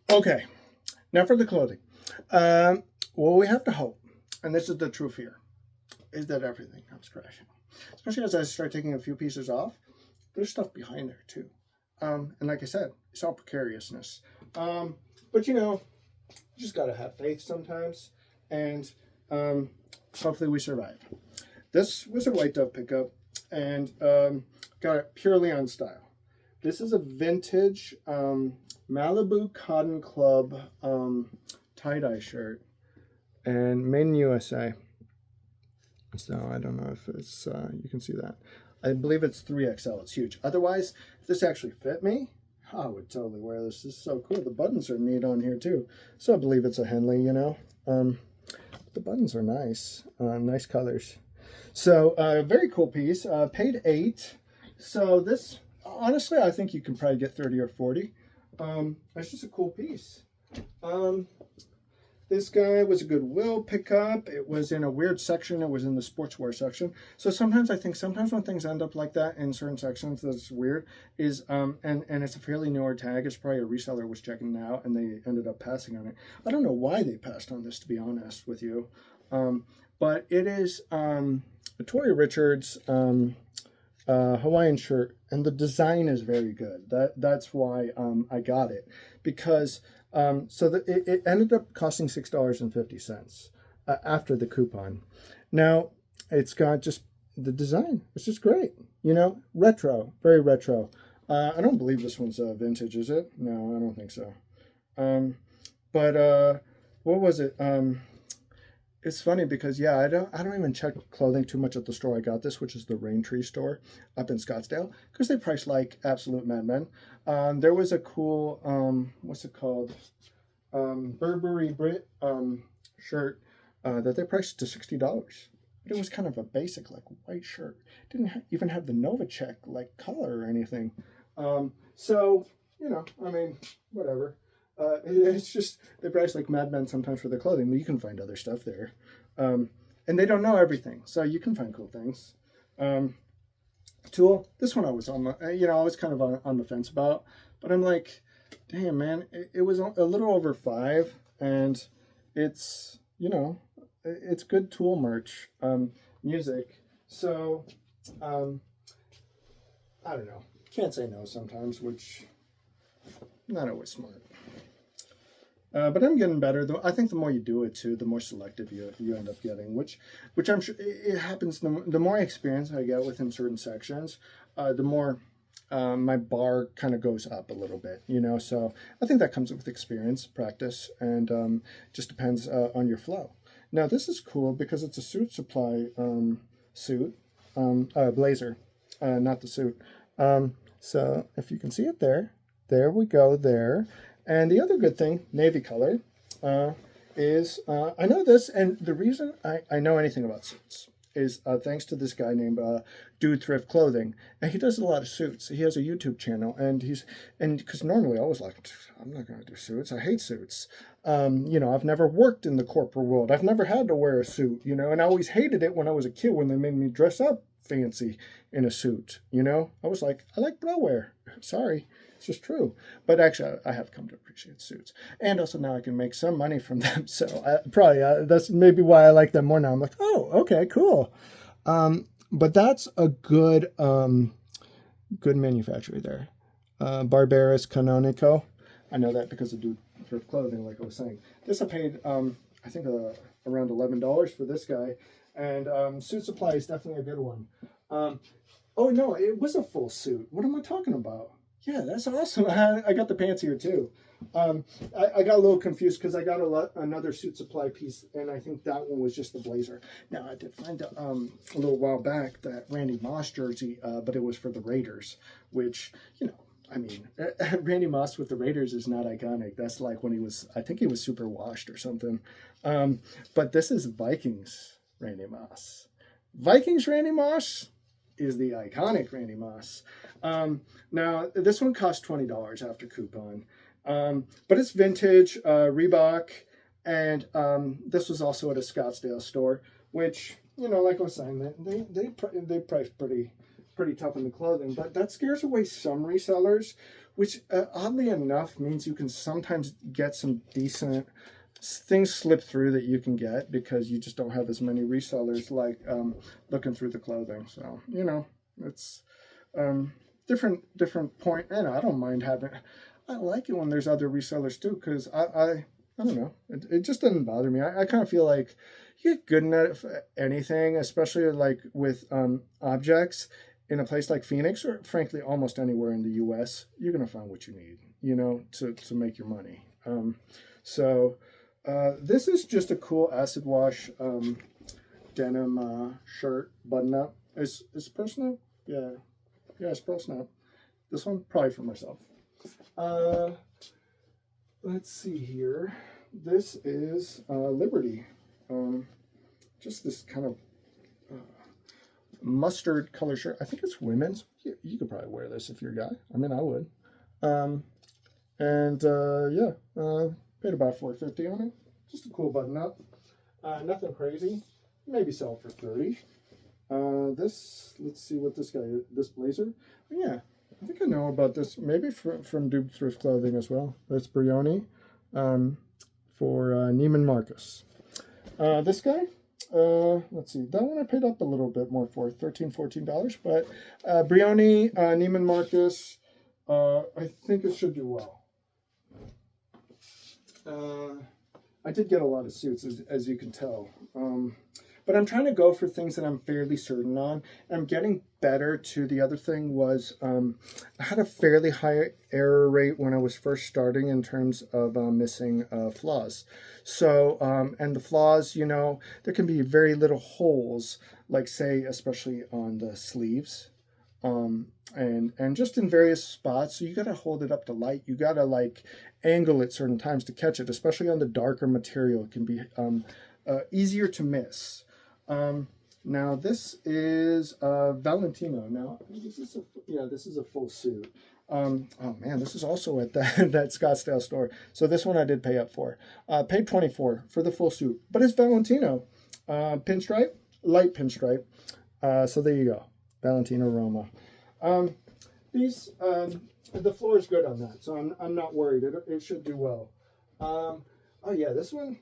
Okay, now for the clothing. Well, we have to hope, and this is the true fear, is that everything comes crashing. Especially as I start taking a few pieces off, there's stuff behind there too. And like I said, it's all precariousness. But you just gotta have faith sometimes, and hopefully we survive. This was a white dove pickup, and got it purely on style. This is a vintage Malibu Cotton Club tie-dye shirt, and made in USA. So I don't know if it's you can see that. I believe it's 3XL. It's huge. Otherwise, if this actually fit me, I would totally wear this. This is so cool. The buttons are neat on here too. So I believe it's a Henley. The buttons are nice. Nice colors. So very cool piece. Paid $8. So this, honestly, I think you can probably get 30 or 40. It's just a cool piece. This guy was a Goodwill pickup. It was in a weird section. It was in the sportswear section. So sometimes I think when things end up like that in certain sections, that's weird. Is and it's a fairly newer tag. It's probably a reseller was checking it out and they ended up passing on it. I don't know why they passed on this, to be honest with you. But it is Victoria Richards Hawaiian shirt, and the design is very good. That's why I got it, because it ended up costing $6.50 after the coupon. Now it's got just the design. It's just great. Retro, very retro. I don't believe this one's vintage, is it? No, I don't think so. But what was it? It's funny because I don't even check clothing too much at the store I got this, which is the Rain Tree store up in Scottsdale, because they price like absolute madmen. There was a cool what's it called, Burberry Brit shirt that they priced to $60. But it was kind of a basic like white shirt. Didn't even have the Novacek like color or anything. So I mean, whatever. It's just they price like madmen sometimes for their clothing, but you can find other stuff there. And they don't know everything, so you can find cool things. Tool, this one I was on I was kind of on the fence about, but I'm like, damn man, it was a little over $5, and it's it's good Tool merch, music. So I don't know, can't say no sometimes, which not always smart. But I'm getting better. Though I think the more you do it too, the more selective you end up getting, which I'm sure it happens. The more experience I get within certain sections, the more my bar kind of goes up a little bit. So I think that comes with experience, practice, and just depends on your flow. Now this is cool because it's a Suit Supply blazer, not the suit. So if you can see it there we go there. And the other good thing, navy color, is I know this, and the reason I know anything about suits is thanks to this guy named Dude Thrift Clothing, and he does a lot of suits. He has a YouTube channel, and because normally I was like, I'm not going to do suits. I hate suits. I've never worked in the corporate world. I've never had to wear a suit. And I always hated it when I was a kid when they made me dress up fancy in a suit. I was like, I like bra wear. Sorry. It's just true. But actually, I have come to appreciate suits. And also now I can make some money from them. So that's maybe why I like them more now. I'm like, oh, okay, cool. But that's a good manufacturer there. Barberis Canonico. I know that because of Dude Thrift Clothing, like I was saying. This I paid, I think, around $11 for this guy. And Suit Supply is definitely a good one. Oh, no, it was a full suit. What am I talking about? Yeah, that's awesome. I got the pants here too. I got a little confused because I got another Suit Supply piece, and I think that one was just the blazer. Now, I did find a little while back that Randy Moss jersey, but it was for the Raiders, which, I mean, Randy Moss with the Raiders is not iconic. That's like when I think he was super washed or something. But this is Vikings Randy Moss. Vikings Randy Moss is the iconic Randy Moss. Now, this one cost $20 after coupon. But it's vintage, Reebok, and this was also at a Scottsdale store, which, like I was saying, they price pretty tough in the clothing, but that scares away some resellers which oddly enough means you can sometimes get some decent things slip through that you can get because you just don't have as many resellers like looking through the clothing. So, you know, it's different point. And I don't mind having, I like it when there's other resellers too, because I don't know, it just doesn't bother me. I kind of feel like you get good at anything, especially like with objects in a place like Phoenix, or frankly almost anywhere in the US. You're gonna find what you need, you know, to make your money. So this is just a cool acid wash denim shirt button up. Is personal? Yeah, it's personal. This one probably for myself. Let's see here. This is Liberty. Just this kind of mustard color shirt. I think it's women's. You could probably wear this if you're a guy. I mean, I would. Yeah, paid about $4.50 on it. Just a cool button up. Nothing crazy. Maybe sell for $30. Let's see what this guy is. This blazer. Yeah, I think I know about this. Maybe from Duke Thrift Clothing as well. That's Brioni for Neiman Marcus. This guy. Let's see. That one I paid up a little bit more for, $13, $14. But Brioni, Neiman Marcus. I think it should do well. I did get a lot of suits, as you can tell. But I'm trying to go for things that I'm fairly certain on. I'm getting better too. The other thing was I had a fairly high error rate when I was first starting in terms of missing flaws. So, and the flaws, you know, there can be very little holes, like say, especially on the sleeves. And just in various spots. So you got to hold it up to light. You got to like angle it certain times to catch it, especially on the darker material. It can be easier to miss. Now this is Valentino. Now this is a full suit. Oh man, this is also at that Scottsdale store. So this one I did pay up for. Paid $24 for the full suit, but it's Valentino. Pinstripe, light pinstripe. So there you go, Valentino Roma. The floor is good on that, so I'm not worried. It should do well. Oh yeah, this one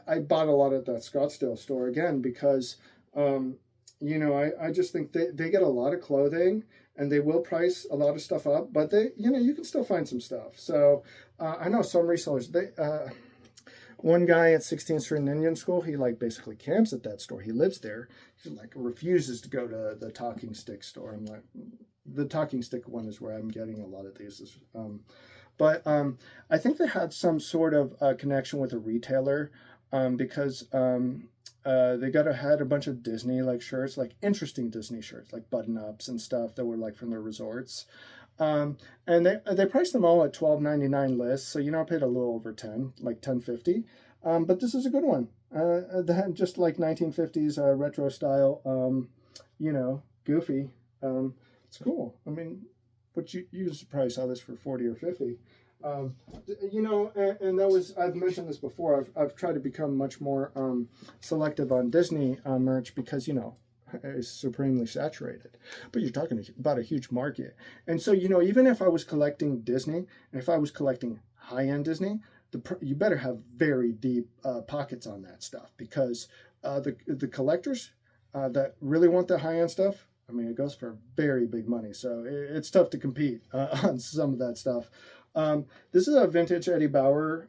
I bought a lot at that Scottsdale store again because you know, I just think they get a lot of clothing and they will price a lot of stuff up, but you can still find some stuff. So I know some resellers, one guy at 16th Street in Indian School, he like basically camps at that store. He lives there. He like refuses to go to the Talking Stick store. I'm like, the Talking Stick one is where I'm getting a lot of these. But I think they had some sort of connection with a retailer because they had a bunch of Disney like shirts, like interesting Disney shirts, like button ups and stuff that were like from their resorts. And they priced them all at $12.99 list, so you know I paid a little over 10, like $10.50. But this is a good one. Just like 1950s retro style, you know, goofy. It's cool. I mean, but you probably saw this for 40 or 50. You know, and that was, I've mentioned this before, I've tried to become much more selective on Disney merch because, you know, it's supremely saturated. But you're talking about a huge market. And so, you know, even if I was collecting Disney, and if I was collecting high-end Disney, you better have very deep pockets on that stuff because the collectors that really want the high-end stuff, I mean, it goes for very big money. So it's tough to compete on some of that stuff. This is a vintage Eddie Bauer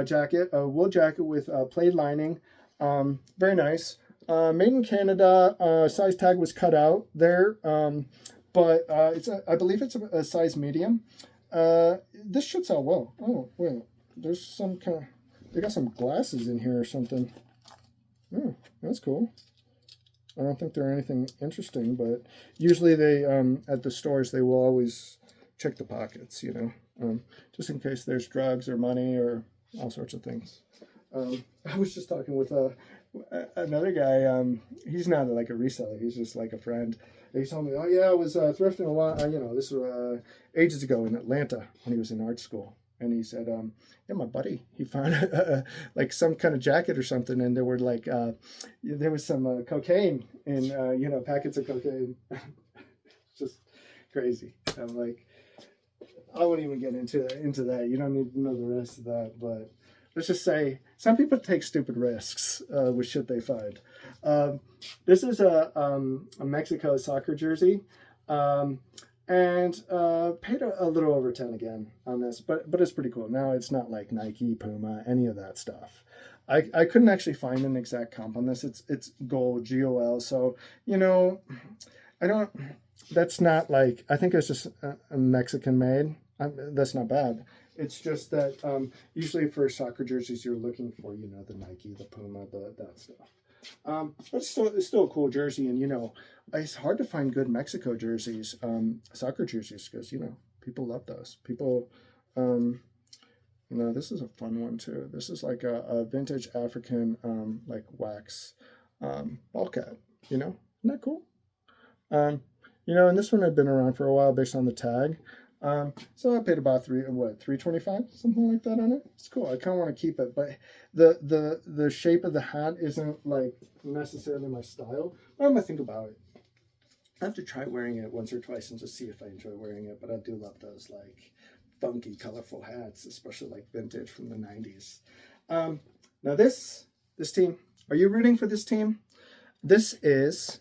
jacket, a wool jacket with plaid lining. Very nice. Made in Canada. Size tag was cut out there, but I believe it's a size medium. This should sell well. Oh wait, there's some kind of, they got some glasses in here or something. Oh, that's cool. I don't think they're anything interesting, but usually they at the stores they will always check the pockets, you know, just in case there's drugs or money or all sorts of things. I was just talking with another guy. He's not like a reseller. He's just like a friend. And he told me, oh yeah, I was thrifting a lot. You know, this was ages ago in Atlanta when he was in art school. And he said, yeah, my buddy, he found like some kind of jacket or something. And there were like, there was some cocaine in, you know, packets of cocaine. Just crazy. I'm like, I wouldn't even get into that. You don't need to know the rest of that. But let's just say some people take stupid risks with shit they find. Um, this is a Mexico soccer jersey. Um, and paid a little over 10 again on this, but it's pretty cool. Now it's not like Nike, Puma, any of that stuff. I couldn't actually find an exact comp on this. It's gold, GOL. So, you know, I don't, that's not like, I think it's just a Mexican made. That's not bad. It's just that usually for soccer jerseys, you're looking for, you know, the Nike, the Puma, that stuff. But it's still a cool jersey. And, you know, it's hard to find good Mexico jerseys, soccer jerseys, because, you know, people love those. People, you know, this is a fun one, too. This is like a vintage African, like wax ball cap, you know? Isn't that cool? You know, and this one had been around for a while based on the tag. So I paid about $3.25, something like that on it. It's cool. I kind of want to keep it, but the shape of the hat isn't like necessarily my style. But I'm gonna think about it. I have to try wearing it once or twice and just see if I enjoy wearing it. But I do love those like funky, colorful hats, especially like vintage from the '90s. Now this team, are you rooting for this team? This is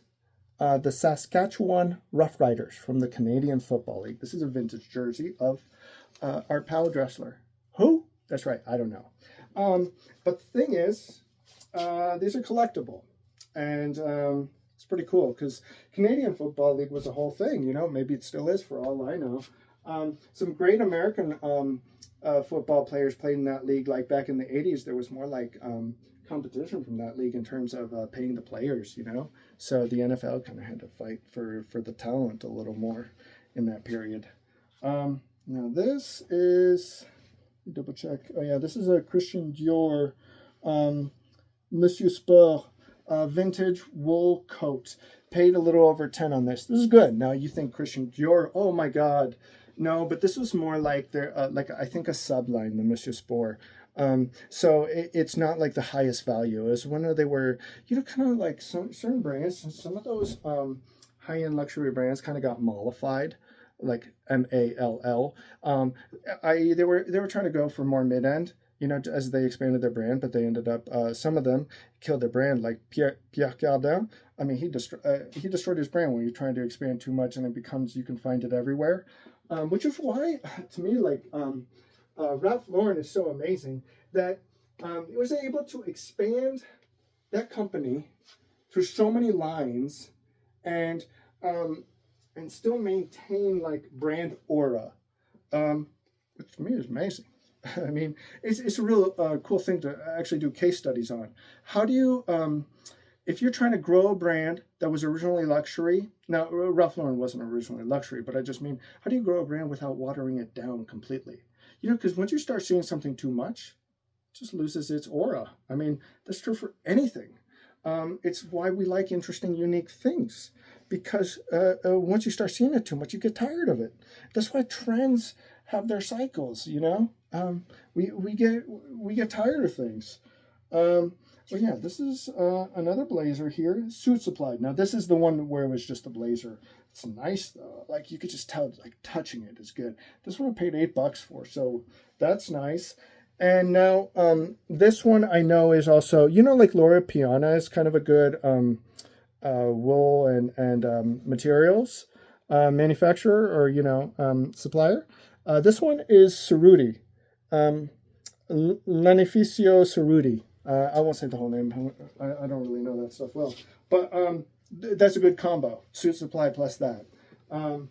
the Saskatchewan Roughriders from the Canadian Football League. This is a vintage jersey of Art Powell Dressler. Who? That's right, I don't know. But the thing is, these are collectible. And it's pretty cool because Canadian Football League was a whole thing, you know, maybe it still is for all I know. Some great American football players played in that league. Like back in the 80s, there was more like competition from that league in terms of paying the players, you know. So the NFL kind of had to fight for the talent a little more in that period. Now this is, double check. Oh yeah, this is a Christian Dior Monsieur Sport vintage wool coat. Paid a little over 10 on this. This is good. Now you think Christian Dior, oh my God. No, but this was more like their, like I think a subline, the Monsieur Sport. So it's not like the highest value. It was when they were, you know, kind of like certain brands, some of those high-end luxury brands kind of got mollified, like MALL. They were trying to go for more mid-end, you know, as they expanded their brand, but they ended up, some of them killed their brand, like Pierre Cardin. I mean, he destroyed his brand when you're trying to expand too much and it becomes, you can find it everywhere. Which is why, to me, like, Ralph Lauren is so amazing that it was able to expand that company through so many lines and still maintain like brand aura, which to me is amazing. I mean, it's a real cool thing to actually do case studies on. How do you, if you're trying to grow a brand that was originally luxury, now Ralph Lauren wasn't originally luxury, but I just mean, how do you grow a brand without watering it down completely? You know, because once you start seeing something too much, it just loses its aura. I mean, that's true for anything. It's why we like interesting, unique things. Because once you start seeing it too much, you get tired of it. That's why trends have their cycles, you know? We get tired of things. Well, yeah, this is another blazer here, Suit Supply. Now, this is the one where it was just a blazer. It's nice, though. Like, you could just tell, like, touching it is good. This one I paid $8 for, so that's nice. And now, this one I know is also, you know, like Laura Piana is kind of a good wool and materials manufacturer or, you know, supplier. This one is Cerruti, Lanificio Cerruti. I won't say the whole name. I don't really know that stuff well. But that's a good combo. Suit Supply plus that. Now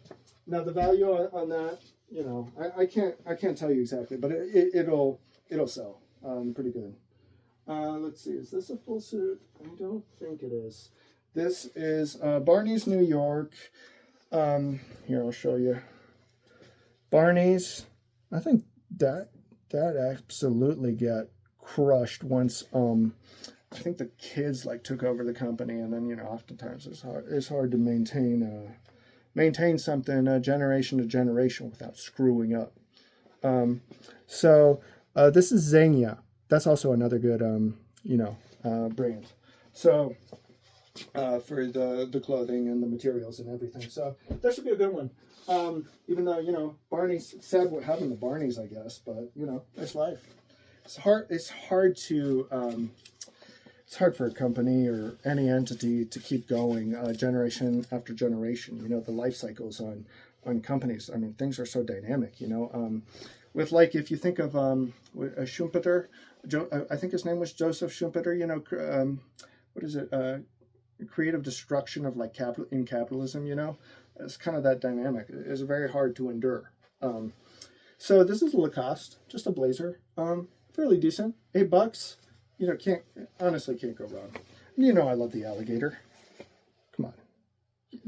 the value on that, you know, I can't tell you exactly, but it'll sell pretty good. Let's see, is this a full suit? I don't think it is. This is Barney's New York. Here, I'll show you. Barney's. I think that absolutely got crushed once I think the kids like took over the company, and then, you know, oftentimes it's hard to maintain something generation to generation without screwing up. So this is Zegna. That's also another good you know, brand. So for the clothing and the materials and everything. So that should be a good one. Even though, you know, Barney's, sad what happened to Barney's, I guess, but, you know, it's life. It's hard to, it's hard for a company or any entity to keep going generation after generation. You know, the life cycles on companies. I mean, things are so dynamic, you know. With, like, if you think of Schumpeter, I think his name was Joseph Schumpeter, you know, what is it? Creative destruction of, like, capitalism, you know. It's kind of that dynamic. It's very hard to endure. So this is a Lacoste, just a blazer, fairly decent, $8. You know, honestly can't go wrong. You know I love the alligator. Come on.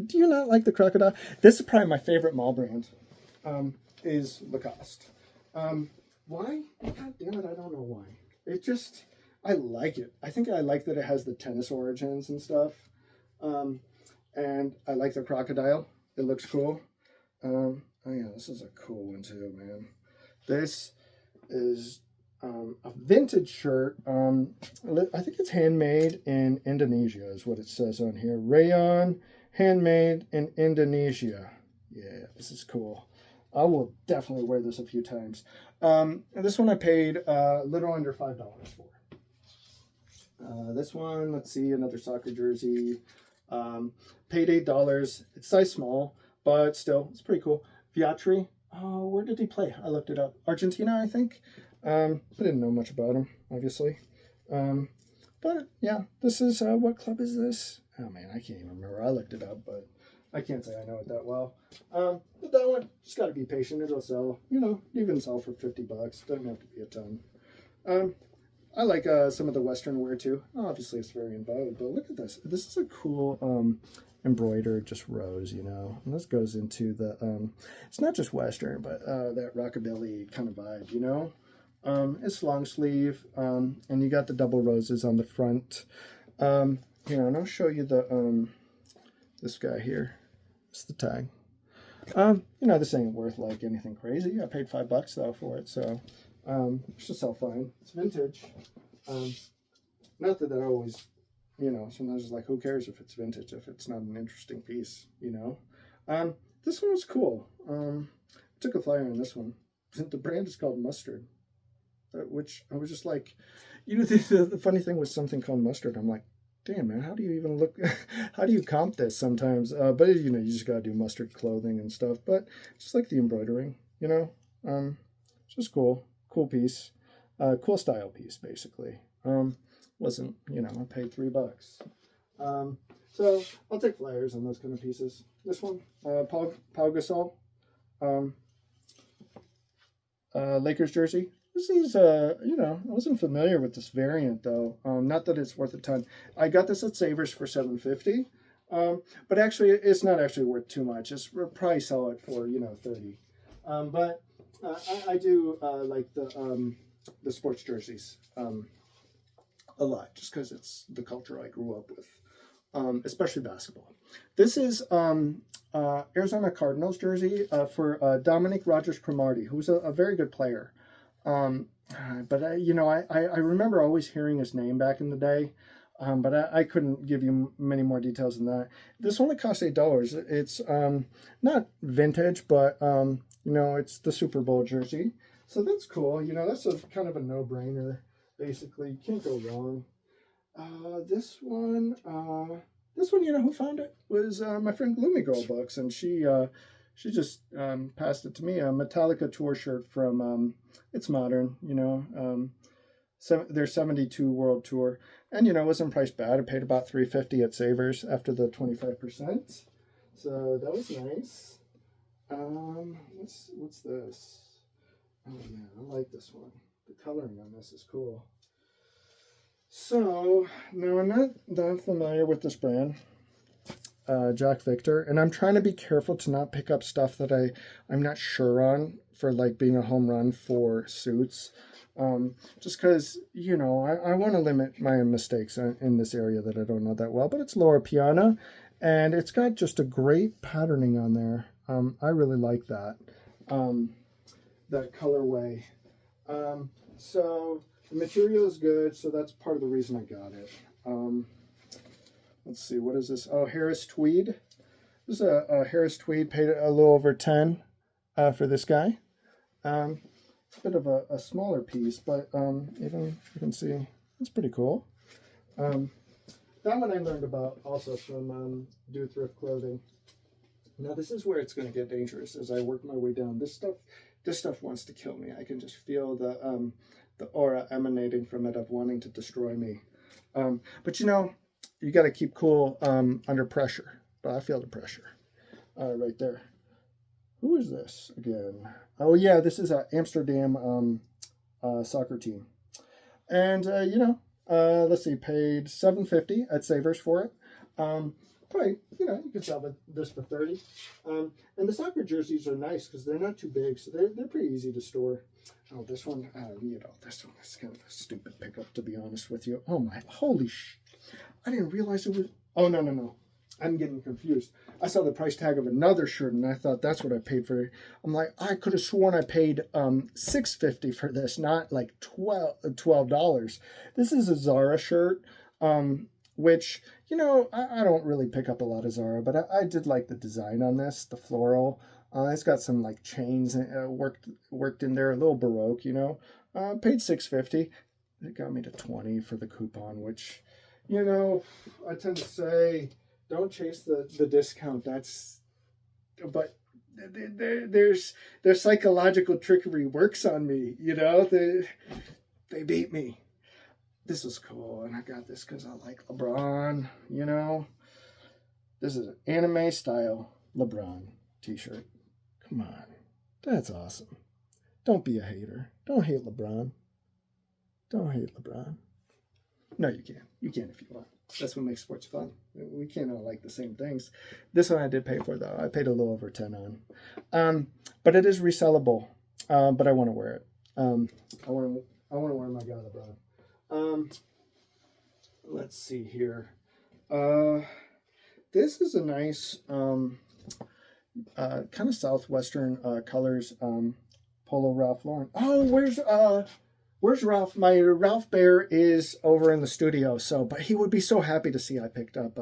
Do you not like the crocodile? This is probably my favorite mall brand, is Lacoste. Why? God damn it, I don't know why. It just, I like it. I think I like that it has the tennis origins and stuff. And I like the crocodile. It looks cool. Oh yeah, this is a cool one too, man. This is a vintage shirt. I think it's handmade in Indonesia is what it says on here. Rayon, handmade in Indonesia. Yeah, this is cool. I will definitely wear this a few times. And this one I paid a little under $5 for. This one, let's see, another soccer jersey. Paid $8. It's size small, but still, it's pretty cool. Viatri. Oh, where did he play? I looked it up. Argentina, I think. I didn't know much about him, obviously. But yeah, this is, what club is this? Oh man, I can't even remember. I looked it up, but I can't say I know it that well. But that one, just got to be patient. It'll sell, you know, even sell for $50. Doesn't have to be a ton. I like some of the Western wear too. Obviously, it's very in vogue, but look at this. This is a cool embroidered just rose, you know. And this goes into the, it's not just Western, but that rockabilly kind of vibe, you know. It's long sleeve, and you got the double roses on the front. Here, and I'll show you the this guy here. It's the tag. You know, this ain't worth like anything crazy. I paid $5 though for it, so it should sell fine. It's vintage. Not that I always, you know, sometimes it's like, who cares if it's vintage if it's not an interesting piece, you know. This one was cool. I took a flyer on this one. The brand is called Mustard. Which I was just like, you know, the funny thing was something called Mustard. I'm like, damn, man, how do you even look, how do you comp this sometimes? But, you know, you just got to do mustard clothing and stuff. But just like the embroidering, you know, just cool piece, cool style piece, basically. Wasn't, you know, I paid $3. So I'll take flyers on those kind of pieces. This one, Pau Gasol, Lakers jersey. This is, you know, I wasn't familiar with this variant, though. Not that it's worth a ton. I got this at Savers for $7.50. But actually, it's not actually worth too much. We'll probably sell it for, you know, $30. But I do like the sports jerseys a lot, just because it's the culture I grew up with, especially basketball. This is Arizona Cardinals jersey for Dominic Rogers-Cromartie, who's a very good player. But you know, I remember always hearing his name back in the day, but I couldn't give you many more details than that. This only cost $8. It's not vintage, but you know, it's the Super Bowl jersey, so that's cool. You know, that's a kind of a no-brainer. Basically, you can't go wrong. This one, you know, who found it was my friend Gloomy Girl Books, and she just passed it to me. A Metallica tour shirt from It's Modern, you know, their 72 world tour. And, you know, it wasn't priced bad. I paid about $3.50 at Savers after the 25%. So that was nice. What's this? Oh, man, I like this one. The coloring on this is cool. So, now I'm not that familiar with this brand. Jack Victor, and I'm trying to be careful to not pick up stuff that I'm not sure on for like being a home run for suits, just because, you know, I want to limit my mistakes in this area that I don't know that well. But it's Laura Piana, and it's got just a great patterning on there. I really like that colorway. So the material is good, so that's part of the reason I got it. let's see, what is this? Oh, Harris Tweed. This is a Harris Tweed, paid a little over 10 for this guy. It's a bit of a smaller piece, but even you can see it's pretty cool. That one I learned about also from Do Thrift Clothing. Now this is where it's going to get dangerous as I work my way down. This stuff wants to kill me. I can just feel the aura emanating from it of wanting to destroy me. But you know, you got to keep cool under pressure. But I feel the pressure right there. Who is this again? Oh yeah, this is an Amsterdam soccer team. And you know, let's see, paid $7.50 at Savers for it. Probably, you know, you could sell this for 30. And the soccer jerseys are nice because they're not too big, so they're pretty easy to store. Oh, this one, you know, this one is kind of a stupid pickup, to be honest with you. Oh my, holy sh! I didn't realize it was. Oh no. I'm getting confused. I saw the price tag of another shirt and I thought that's what I paid for it. I'm like, I could have sworn I paid $6.50 for this, not like $12. This is a Zara shirt, which, you know, I don't really pick up a lot of Zara, but I did like the design on this, the floral. It's got some like chains worked in there, a little Baroque, you know. Paid $6.50. It got me to 20 for the coupon, which, you know, I tend to say, don't chase the discount. But there's their psychological trickery works on me. You know, they beat me. This is cool, and I got this because I like LeBron. You know, this is an anime style LeBron t-shirt. Come on, that's awesome. Don't be a hater. Don't hate LeBron. Don't hate LeBron. No, you can. You can if you want. That's what makes sports fun. We can't all like the same things. This one I did pay for, though. I paid a little over 10 on. But it is resellable. But I want to wear it. I want to wear my guy LeBron. Let's see here. This is a nice kind of southwestern colors polo Ralph Lauren. Oh, where's Ralph? My Ralph Bear is over in the studio, but he would be so happy to see I picked up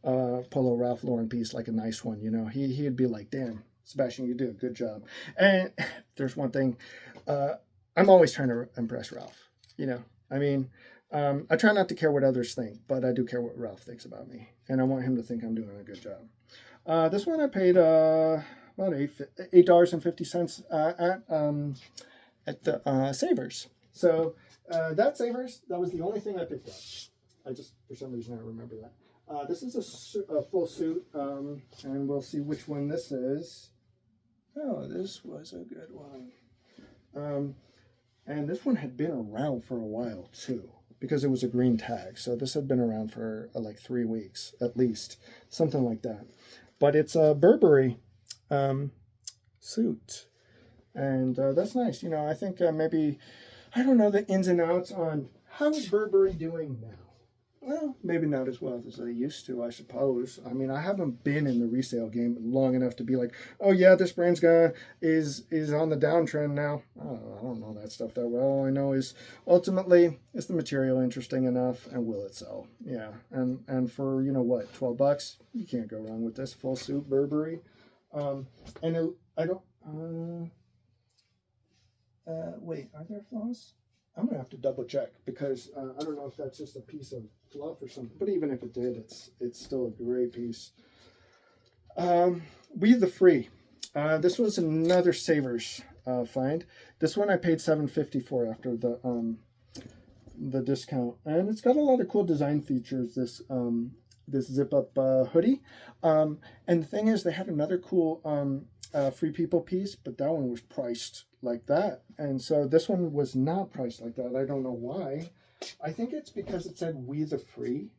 polo Ralph Lauren piece, like a nice one, you know. He'd be like, damn, Sebastian, you do a good job. And there's one thing, I'm always trying to impress Ralph, you know. I mean, I try not to care what others think, but I do care what Ralph thinks about me, and I want him to think I'm doing a good job. This one I paid about $8.50 at the Savers. So that Savers, that was the only thing I picked up. I just, for some reason, I remember that. This is a full suit, and we'll see which one this is. Oh, this was a good one. And this one had been around for a while, too, because it was a green tag. So this had been around for like 3 weeks, at least, something like that. But it's a Burberry suit. And that's nice. You know, I think maybe, I don't know the ins and outs on how is Burberry doing now. Well, maybe not as well as they used to, I suppose. I mean, I haven't been in the resale game long enough to be like, oh yeah, this brand's is on the downtrend now. Oh, I don't know that stuff that well. All I know is ultimately, is the material interesting enough, and will it sell? Yeah, and for, you know what, $12, you can't go wrong with this full suit Burberry. Wait, are there flaws? I'm gonna have to double check because I don't know if that's just a piece of fluff or something. But even if it did, it's still a great piece. We the Free. This was another Savers find. This one I paid $7.50 for after the discount, and it's got a lot of cool design features. This zip up hoodie, and the thing is, they had another cool Free People piece, but that one was priced like that, and so this one was not priced like that. I don't know why. I think it's because it said "We the Free,"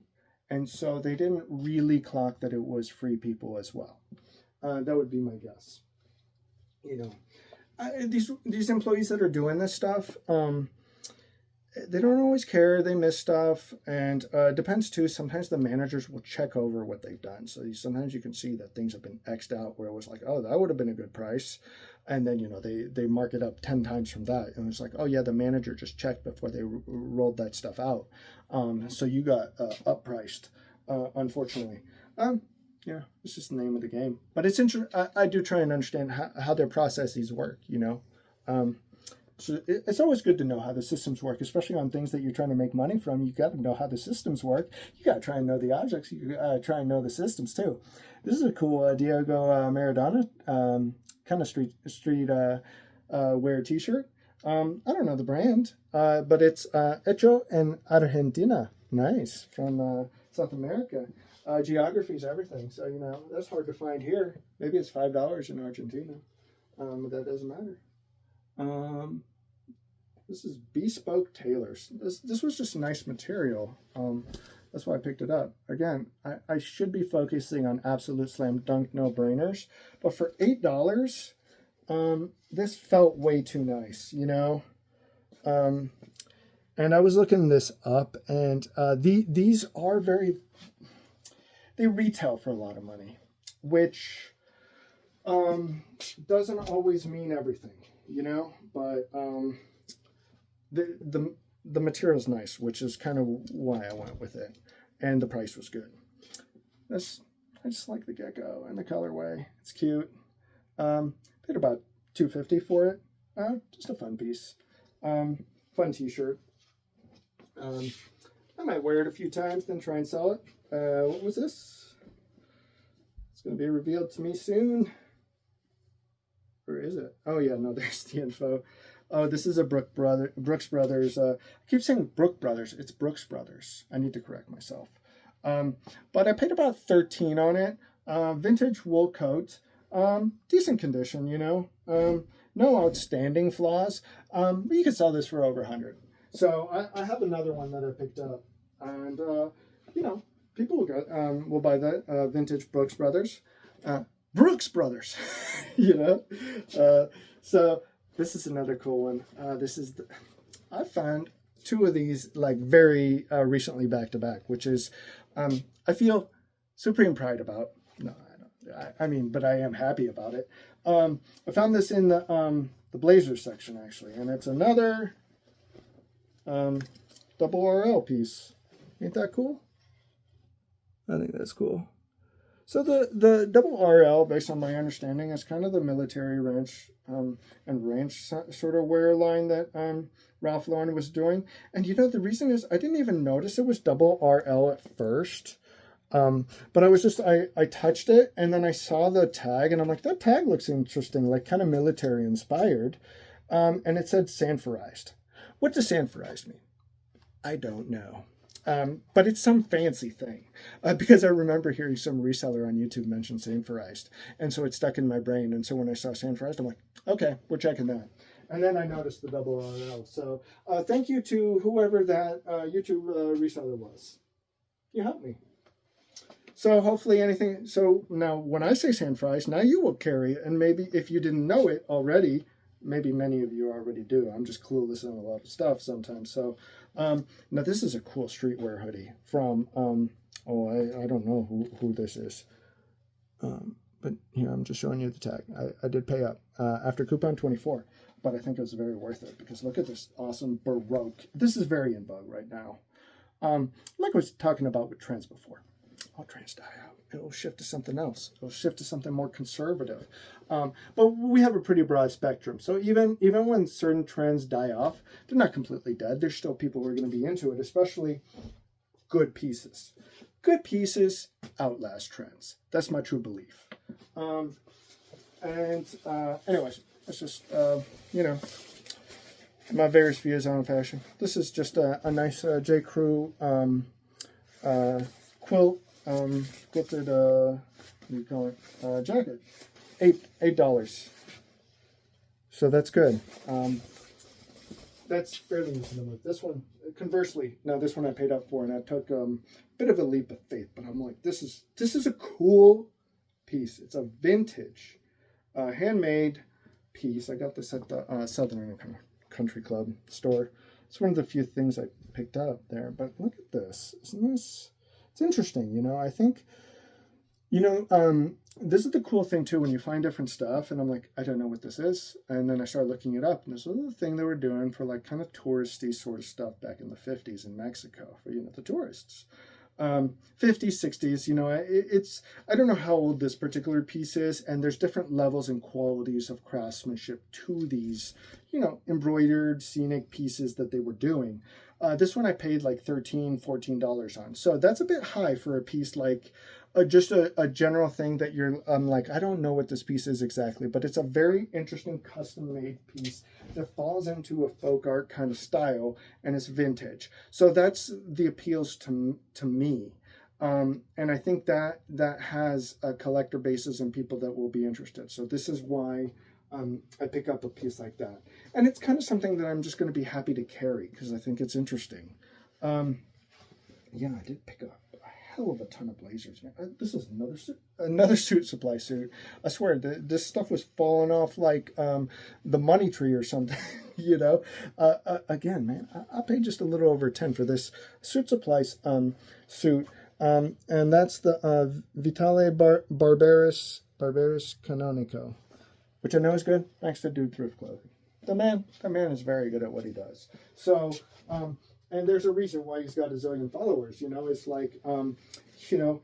and so they didn't really clock that it was Free People as well. That would be my guess. You know, these employees that are doing this stuff, they don't always care. They miss stuff, and it depends too. Sometimes the managers will check over what they've done. So sometimes you can see that things have been X'd out where it was like, oh, that would have been a good price. And then, you know, they mark it up 10 times from that. And it's like, oh yeah, the manager just checked before they rolled that stuff out. So you got up priced. unfortunately. Yeah, it's just the name of the game. But it's I do try and understand how their processes work, you know. Um, so it's always good to know how the systems work, especially on things that you're trying to make money from. You got to know how the systems work. You got to try and know the objects. You try and know the systems too. This is a cool Diego Maradona kind of street wear T-shirt. I don't know the brand, but it's Hecho en Argentina. Nice, from South America. Geography is everything, so you know that's hard to find here. Maybe it's $5 in Argentina, but that doesn't matter. This is bespoke tailors. This was just nice material. That's why I picked it up. Again, I should be focusing on absolute slam dunk no-brainers, but for $8, this felt way too nice, you know. And I was looking this up, and these are they retail for a lot of money, which doesn't always mean everything, you know. But the material's nice, which is kind of why I went with it, and the price was good. I just like the gecko and the colorway. It's cute. Paid about $2.50 for it. Just a fun piece. Fun T-shirt. I might wear it a few times, then try and sell it. What was this? It's going to be revealed to me soon. Where is it? Oh yeah, no, there's the info. Oh, this is a Brooks Brothers. I keep saying Brook Brothers. It's Brooks Brothers. I need to correct myself. But I paid about $13 on it. Vintage wool coat. Decent condition, you know. No outstanding flaws. But you could sell this for over $100. So I have another one that I picked up, and you know, people will buy that vintage Brooks Brothers. Brooks Brothers, you know. So this is another cool one. I found two of these like very recently back to back, which is I feel supreme pride about. No, I mean, but I am happy about it. I found this in the Blazers section actually, and it's another double RL piece. Ain't that cool? I think that's cool. So the double RL, based on my understanding, is kind of the military ranch and ranch sort of wear line that Ralph Lauren was doing. And you know, the reason is I didn't even notice it was double RL at first. But I was just, I touched it and then I saw the tag and I'm like, that tag looks interesting, like kind of military inspired. And it said Sanforized. What does Sanforized mean? I don't know. But it's some fancy thing because I remember hearing some reseller on YouTube mention Sanforized. And so it stuck in my brain. And so when I saw Sanforized, I'm like, okay, we're checking that. And then I noticed the double RL. So thank you to whoever that YouTube reseller was. You helped me. So hopefully anything. So now when I say Sanforized, now you will carry it. And maybe if you didn't know it already, maybe many of you already do. I'm just clueless on a lot of stuff sometimes. So now this is a cool streetwear hoodie from, I don't know who this is. But here, I'm just showing you the tag. I did pay up after coupon 24, but I think it was very worth it because look at this awesome Baroque. This is very in vogue right now. Like I was talking about with trends before. All trends die out. It'll shift to something else. It'll shift to something more conservative. But we have a pretty broad spectrum. So even when certain trends die off, they're not completely dead. There's still people who are going to be into it, especially good pieces. Good pieces outlast trends. That's my true belief. Anyways, that's just, you know, my various views on fashion. This is just a nice J. Crew quilt. Quilted, what do you call it? Jacket. $8. So that's good. That's fairly easy. This one, conversely, now this one I paid up for, and I took a bit of a leap of faith. But I'm like, this is a cool piece. It's a vintage, handmade piece. I got this at the Southern Country Club store. It's one of the few things I picked up there. But look at this. Isn't this? It's interesting, you know. I think, you know, this is the cool thing too when you find different stuff, and I'm like, I don't know what this is, and then I started looking it up, and this was the thing they were doing for like kind of touristy sort of stuff back in the 50s in Mexico for, you know, the tourists. 50s, 60s, you know, it's, I don't know how old this particular piece is, and there's different levels and qualities of craftsmanship to these, you know, embroidered scenic pieces that they were doing. This one I paid like $13, $14 on. So that's a bit high for a piece like just a general thing that I'm like, I don't know what this piece is exactly, but it's a very interesting custom made piece that falls into a folk art kind of style, and it's vintage. So that's the appeals to me. And I think that has a collector basis and people that will be interested. So this is why I pick up a piece like that. And it's kind of something that I'm just going to be happy to carry because I think it's interesting. Yeah, I did pick up a hell of a ton of blazers, man. This is another suit supply suit. I swear, this stuff was falling off like the money tree or something, you know. Again, man, I paid just a little over 10 for this suit supply suit. And that's the Vitale Barberis Canonico, which I know is good thanks to Dude Thrift Clothing. The man is very good at what he does. So, and there's a reason why he's got a zillion followers. You know, it's like, you know,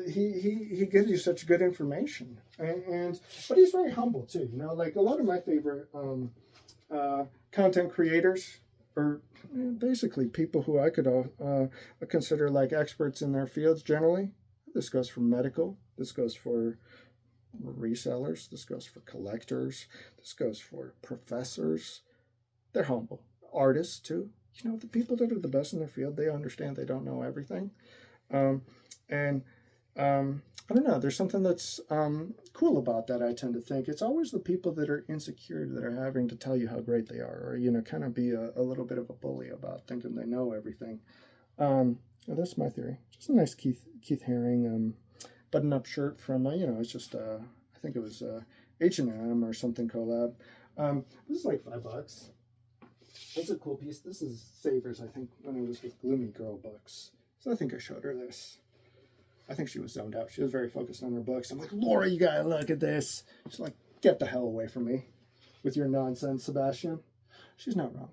he gives you such good information, but he's very humble too. You know, like a lot of my favorite content creators are basically people who I could consider like experts in their fields. Generally, this goes for medical. This goes for resellers. This goes for collectors. This goes for professors. They're humble. Artists too. You know, the people that are the best in their field, they understand they don't know everything. I don't know, there's something that's cool about that, I tend to think. It's always the people that are insecure that are having to tell you how great they are, or, you know, kind of be a little bit of a bully about thinking they know everything. That's my theory. Just a nice Keith Haring button-up shirt from, you know, it's just, I think it was H&M or something collab. This is like $5. It's a cool piece. This is Savers, I think, when it was with Gloomy Girl books. So I think I showed her this. I think she was zoned out. She was very focused on her books. I'm like, Laura, you gotta look at this. She's like, get the hell away from me with your nonsense, Sebastian. She's not wrong.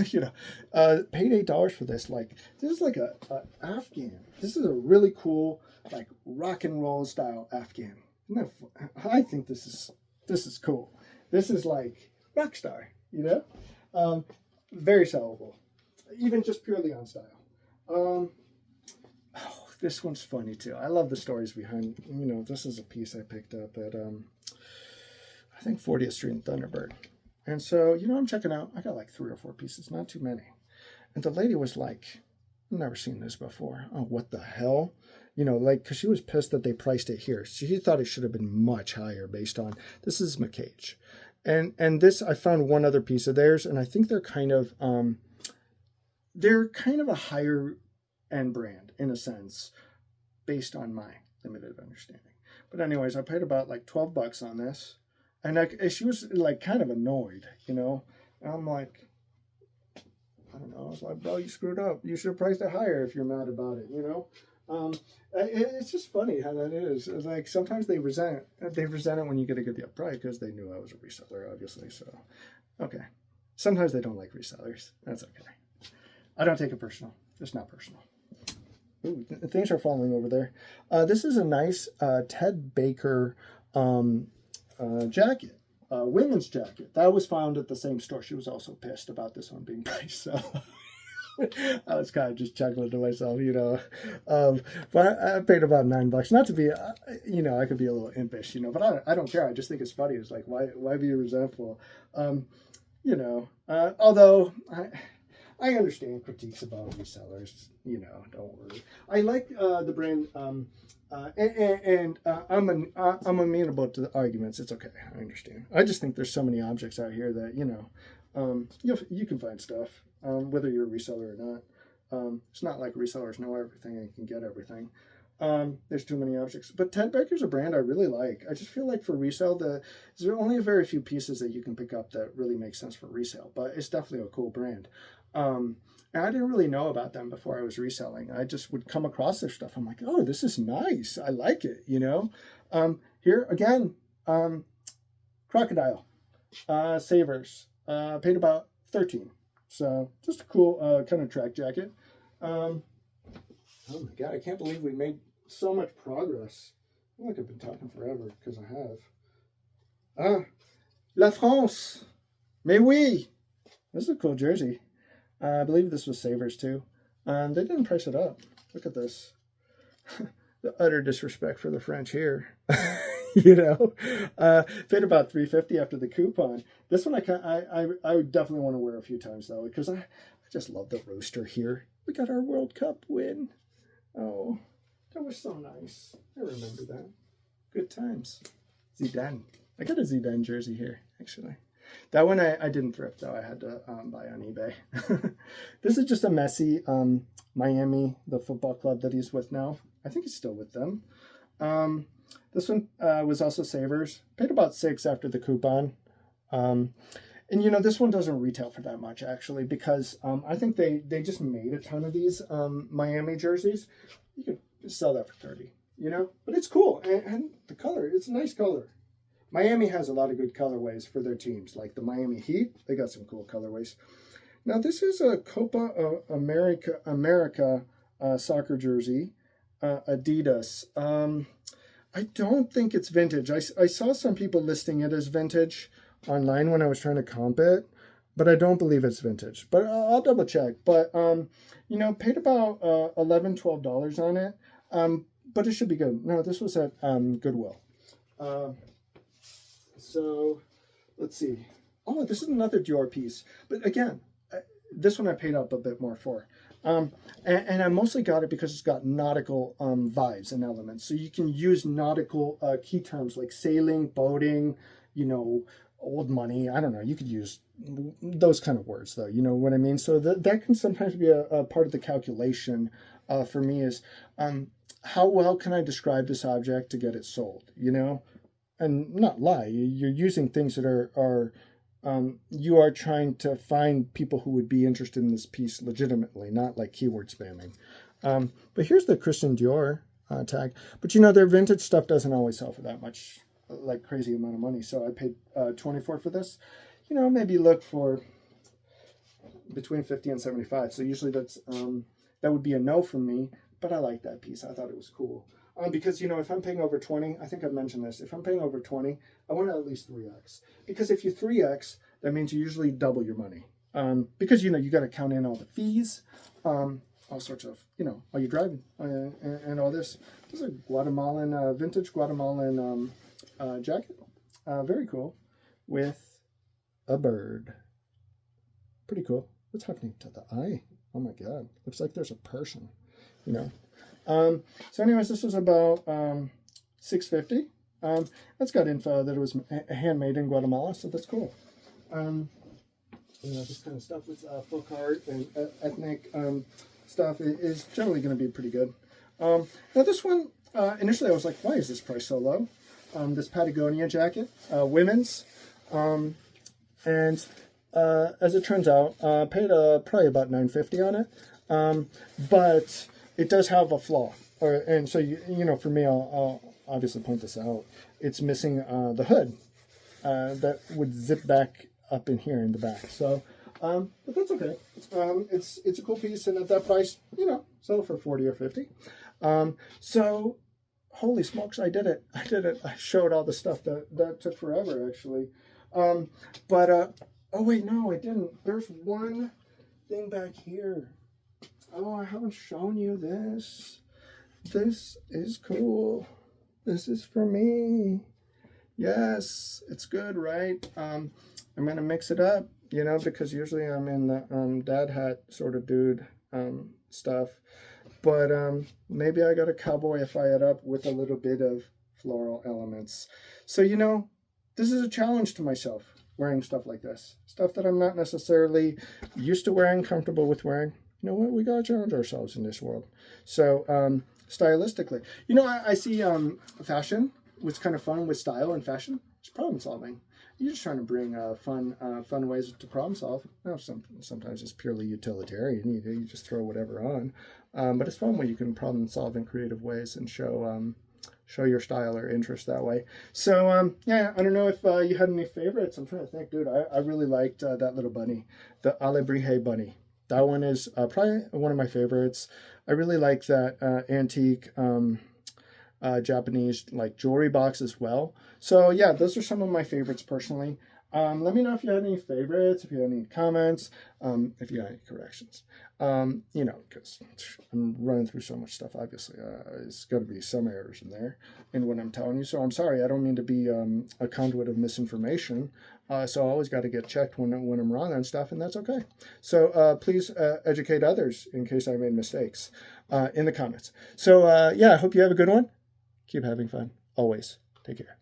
You know, paid $8 for this. Like, this is like a Afghan. This is a really cool, like, rock and roll style Afghan. I think this is cool. This is like Rockstar, you know? Very sellable, even just purely on style. This one's funny too. I love the stories behind, you know, this is a piece I picked up at, I think 40th Street in Thunderbird. And so, you know, I'm checking out, I got like 3 or 4 pieces, not too many. And the lady was like, I've never seen this before. Oh, what the hell? You know, like, because she was pissed that they priced it here. She thought it should have been much higher based on, this is McCage. And this, I found one other piece of theirs, and I think they're kind of a higher end brand in a sense, based on my limited understanding. But anyways, I paid about like $12 on this, and she was like kind of annoyed, you know. And I'm like, I don't know. I was like, bro, you screwed up. You should have priced it higher if you're mad about it, you know. It's just funny how that is. It's like sometimes they resent it when you get a good deal price because they knew I was a reseller, obviously. So, okay. Sometimes they don't like resellers. That's okay. I don't take it personal. It's not personal. Ooh, things are falling over there. This is a nice Ted Baker jacket, women's jacket. That was found at the same store. She was also pissed about this one being priced. So I was kind of just chuckling to myself, you know. But I paid about $9. Not to be, you know, I could be a little impish, you know, but I don't care. I just think it's funny. It's like, why be resentful? You know, although I understand critiques about resellers, you know, don't worry. I like the brand, and I'm amenable to the arguments. It's okay, I understand. I just think there's so many objects out here that, you know, you can find stuff, whether you're a reseller or not. It's not like resellers know everything and can get everything. There's too many objects. But Ted Baker's a brand I really like. I just feel like for resale, there's only a very few pieces that you can pick up that really make sense for resale, but it's definitely a cool brand. And I didn't really know about them before I was reselling. I just would come across their stuff. I'm like, oh, this is nice. I like it, you know. Here again, Crocodile, Savers, paid about $13. So just a cool kind of track jacket. Oh my God, I can't believe we made so much progress. I feel like I've been talking forever because I have. Ah, La France. Mais oui. This is a cool jersey. I believe this was Savers too. They didn't price it up. Look at this. The utter disrespect for the French here. You know, paid about $3.50 after the coupon. This one I would definitely want to wear a few times though, because I just love the rooster here. We got our World Cup win. Oh, that was so nice. I remember that. Good times. Zidane. I got a Zidane jersey here, actually. That one I didn't thrift, though. I had to buy on eBay. This is just a messy Miami, the football club that he's with now. I think he's still with them. This one was also Savers. Paid about $6 after the coupon. And, you know, this one doesn't retail for that much, actually, because I think they just made a ton of these Miami jerseys. You could sell that for $30, you know? But it's cool. And the color, it's a nice color. Miami has a lot of good colorways for their teams, like the Miami Heat. They got some cool colorways. Now, this is a Copa America soccer jersey, Adidas. I don't think it's vintage. I saw some people listing it as vintage online when I was trying to comp it, but I don't believe it's vintage. But I'll double check. But, you know, paid about $11, $12 on it, but it should be good. No, this was at Goodwill. So, let's see. Oh, this is another Dior piece. But again, this one I paid up a bit more for. And I mostly got it because it's got nautical vibes and elements. So you can use nautical key terms like sailing, boating, you know, old money. I don't know. You could use those kind of words, though. You know what I mean? So that can sometimes be a part of the calculation for me is how well can I describe this object to get it sold, you know? And not lie, you're using things that are you are trying to find people who would be interested in this piece legitimately, not like keyword spamming. But here's the Christian Dior tag. But you know, their vintage stuff doesn't always sell for that much, like crazy amount of money. So I paid $24 for this. You know, maybe look for between 50 and 75. So usually that's that would be a no from me. But I like that piece. I thought it was cool. Because, you know, if I'm paying over 20, I think I've mentioned this. If I'm paying over 20, I want at least 3x. Because if you 3x, that means you usually double your money. Because, you know, you got to count in all the fees, all sorts of, you know, while you're driving and all this. This is a Guatemalan, vintage Guatemalan jacket. Very cool. With a bird. Pretty cool. What's happening to the eye? Oh, my God. Looks like there's a person, you know. So anyways, this was about $6.50. That's got info that it was handmade in Guatemala, so that's cool. You know, this kind of stuff with folk art and ethnic stuff is generally going to be pretty good. Now this one, initially I was like, why is this price so low? This Patagonia jacket, women's, and as it turns out, paid probably about $9.50 on it, but it does have a flaw, and so you know, for me, I'll obviously point this out. It's missing the hood that would zip back up in here in the back. So, but that's okay. It's a cool piece, and at that price, you know, sell it for 40 or 50. So, holy smokes, I did it! I showed all the stuff that took forever, actually. But oh wait, no, I didn't. There's one thing back here. Oh, I haven't shown you this. This is cool. This is for me. Yes, it's good, right? I'm going to mix it up, you know, because usually I'm in the dad hat sort of dude stuff. But maybe I got to cowboyify it up with a little bit of floral elements. So, you know, this is a challenge to myself, wearing stuff like this. Stuff that I'm not necessarily used to wearing, comfortable with wearing. You know what? We got to challenge ourselves in this world. So, stylistically. You know, I see fashion, what's kind of fun with style and fashion. It's problem solving. You're just trying to bring fun ways to problem solve. Now, sometimes it's purely utilitarian. You just throw whatever on. But it's fun when you can problem solve in creative ways and show your style or interest that way. So, yeah, I don't know if you had any favorites. I'm trying to think. Dude, I really liked that little bunny, the Alebrije bunny. that one is probably one of my favorites. I really like that antique Japanese like jewelry box as well. So yeah, those are some of my favorites personally. Let me know if you had any favorites, if you had any comments, if you had any corrections. Because I'm running through so much stuff, obviously. There's got to be some errors in there in what I'm telling you. So I'm sorry. I don't mean to be a conduit of misinformation. So I always got to get checked when I'm wrong on stuff, and that's okay. So please educate others in case I made mistakes in the comments. So yeah, I hope you have a good one. Keep having fun. Always. Take care.